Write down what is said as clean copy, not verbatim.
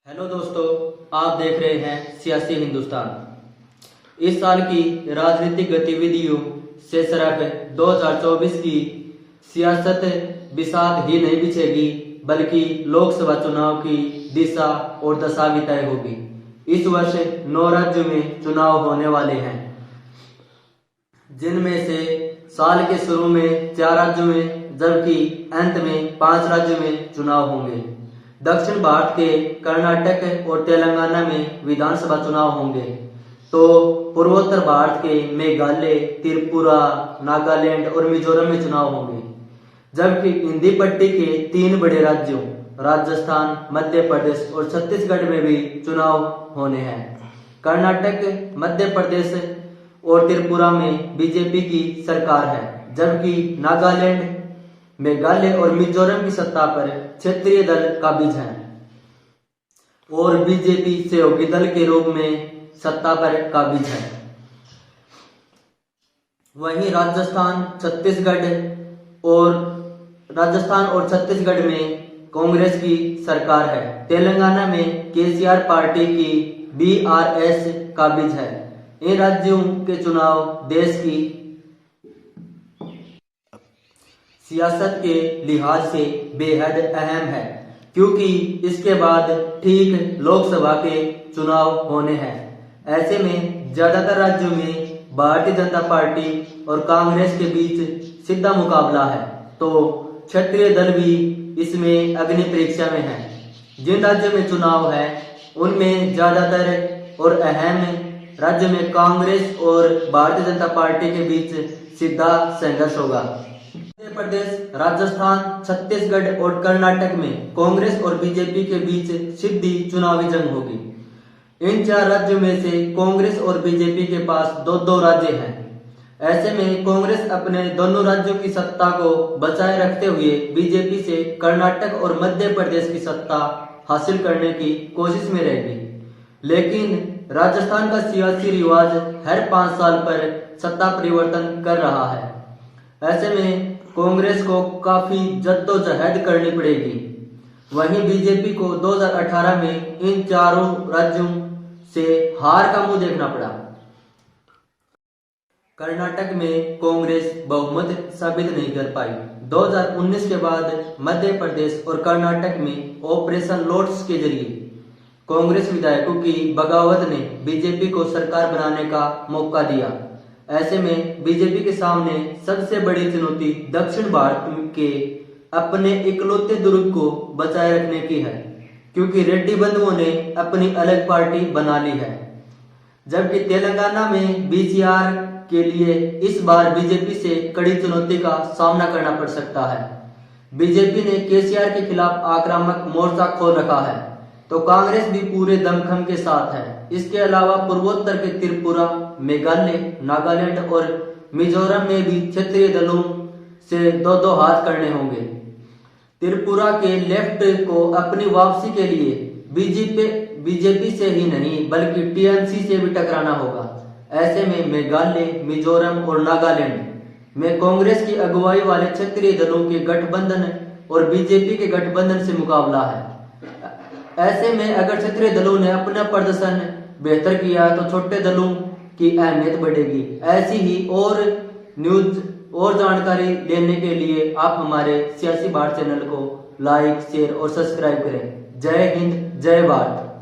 Hello दोस्तों, आप देख रहे हैं सियासी हिंदुस्तान। इस साल की राजनीतिक गतिविधियों से सिर्फ 2024 की सियासत बिसात ही नहीं बिछेगी, बल्कि लोकसभा चुनाव की दिशा और दशा भी तय होगी। इस वर्ष 9 राज्यों में चुनाव होने वाले हैं, जिनमें से साल के शुरू में 4 राज्यों में जबकि अंत में 5 राज्यों में चुनाव होंगे। दक्षिण भारत के कर्नाटक और तेलंगाना में विधानसभा चुनाव होंगे, तो पूर्वोत्तर भारत के मेघालय, त्रिपुरा, नागालैंड और मिजोरम में चुनाव होंगे। जबकि हिंदी पट्टी के 3 बड़े राज्यों राजस्थान, मध्य प्रदेश और छत्तीसगढ़ में भी चुनाव होने हैं। कर्नाटक, मध्य प्रदेश और त्रिपुरा में बीजेपी की सरकार है, जबकि नागालैंड, मेघालय और मिजोरम की सत्ता पर क्षेत्रीय दल काबिज हैं और बीजेपी सहयोगी दल के रूप में सत्ता पर काबिज है। वहीं राजस्थान और छत्तीसगढ़ में कांग्रेस की सरकार है। तेलंगाना में केसीआर पार्टी की बीआरएस काबिज है। इन राज्यों के चुनाव देश की सियासत के लिहाज से बेहद अहम है, क्योंकि इसके बाद ठीक लोकसभा के चुनाव होने हैं। ऐसे में ज्यादातर राज्यों में भारतीय जनता पार्टी और कांग्रेस के बीच सीधा मुकाबला है, तो क्षेत्रीय दल भी इसमें अग्नि परीक्षा में हैं। जिन राज्यों में चुनाव है उनमें ज्यादातर और अहम राज्यों में कांग्रेस और भारतीय जनता पार्टी के बीच सीधा संघर्ष होगा। मध्य प्रदेश, राजस्थान, छत्तीसगढ़ और कर्नाटक में कांग्रेस और बीजेपी के बीच सीधी चुनावी जंग होगी। इन 4 राज्यों में से कांग्रेस और बीजेपी के पास 2-2 राज्य हैं। ऐसे में कांग्रेस अपने दोनों राज्यों की सत्ता को बचाए रखते हुए बीजेपी से कर्नाटक और मध्य प्रदेश की सत्ता हासिल करने की कोशिश में रहेगी। लेकिन राजस्थान का सियासी रिवाज हर 5 साल पर सत्ता परिवर्तन कर रहा है। ऐसे में कांग्रेस को काफी जद्दोजहद करनी पड़ेगी। वहीं बीजेपी को 2018 में इन 4 राज्यों से हार का मुंह देखना पड़ा। कर्नाटक में कांग्रेस बहुमत साबित नहीं कर पाई। 2019 के बाद मध्य प्रदेश और कर्नाटक में ऑपरेशन लोटस के जरिए कांग्रेस विधायकों की बगावत ने बीजेपी को सरकार बनाने का मौका दिया। ऐसे में बीजेपी के सामने सबसे बड़ी चुनौती दक्षिण भारत के अपने इकलौते दुर्ग को बचाए रखने की है, क्योंकि रेड्डी बंधुओं ने अपनी अलग पार्टी बना ली है। जबकि तेलंगाना में बीसीआर के लिए इस बार बीजेपी से कड़ी चुनौती का सामना करना पड़ सकता है। बीजेपी ने केसीआर के खिलाफ आक्रामक मोर्चा खोल रखा है, तो कांग्रेस भी पूरे दमखम के साथ है। इसके अलावा पूर्वोत्तर के त्रिपुरा, मेघालय, नागालैंड और मिजोरम में भी क्षेत्रीय दलों से 2-2 हाथ करने होंगे। त्रिपुरा के लेफ्ट को अपनी वापसी के लिए बीजेपी से ही नहीं बल्कि टीएमसी से भी टकराना होगा। ऐसे में मेघालय, मिजोरम और नागालैंड में कांग्रेस की अगुवाई वाले क्षेत्रीय दलों के गठबंधन और बीजेपी के गठबंधन से मुकाबला है। ऐसे में अगर क्षेत्रीय दलों ने अपना प्रदर्शन बेहतर किया तो छोटे दलों की अहमियत बढ़ेगी। ऐसी ही और न्यूज और जानकारी लेने के लिए आप हमारे सियासी भारत चैनल को लाइक, शेयर और सब्सक्राइब करें। जय हिंद, जय भारत।